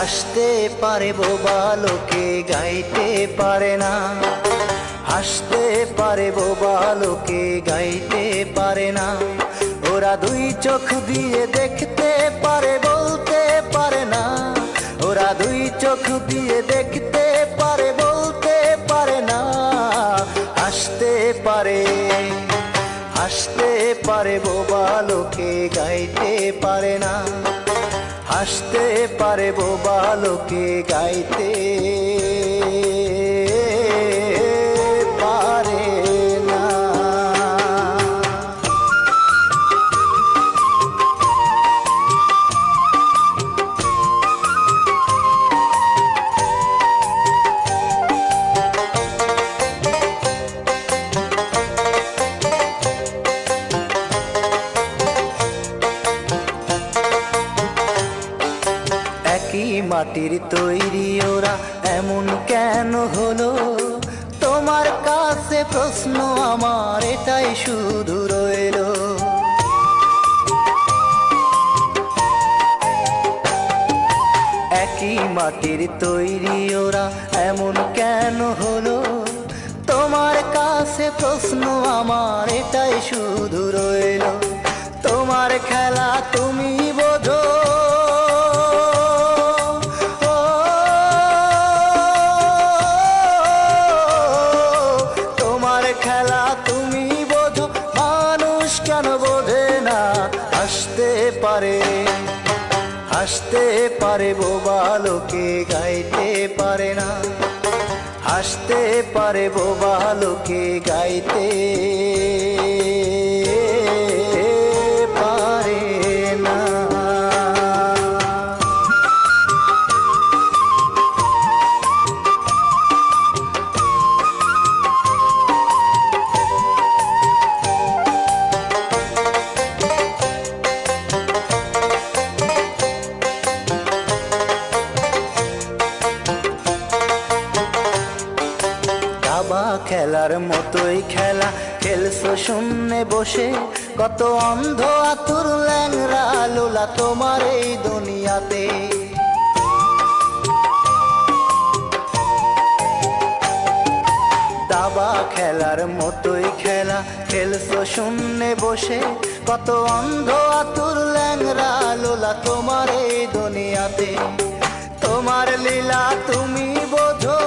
হাসতে পারে বোবা লোকে গাইতে পারে না, হাসতে পারে বোবা লোকে গাইতে পারে না। ওরা দুই চোখ দিয়ে দেখতে পারে বলতে পারে না, ওরা দুই চোখ দিয়ে দেখতে পারে বলতে পারে না। হাসতে পারে, হাসতে পারে বোবা লোকে গাইতে পারে না, হাসতে পারে বোবা লোকে গাইতে পারে না। একই মাটির তৈরি ওরা এমন কেন হলো? তোমার কাছে প্রশ্ন আমার এটাই শুধু রইল। একই মাটির তৈরি ওরা এমন কেন হলো? তোমার কাছে প্রশ্ন আমার এটাই শুধু রইল। তোমার খেলা তুমি বোঝো, খেলা তুমি বোঝো, মানুষ কেন বোঝে না? হাসতে পারে, হাসতে পারে বোবা লোকে গাইতে পারে না, হাসতে পারে বোবা লোকে গাইতে পারে না। দাবা খেলার মতোই খেলা খেলছো শূন্যে বসে, কত অন্ধ আতুর ল্যাংরা লোলা তোমার এই দুনিয়াতে। দাবা খেলার মতোই খেলা খেলছো শূন্যে বসে, কত অন্ধ আতুর ল্যাংরা লোলা তোমার এই দুনিয়াতে। তোমার লীলা তুমি বোঝো,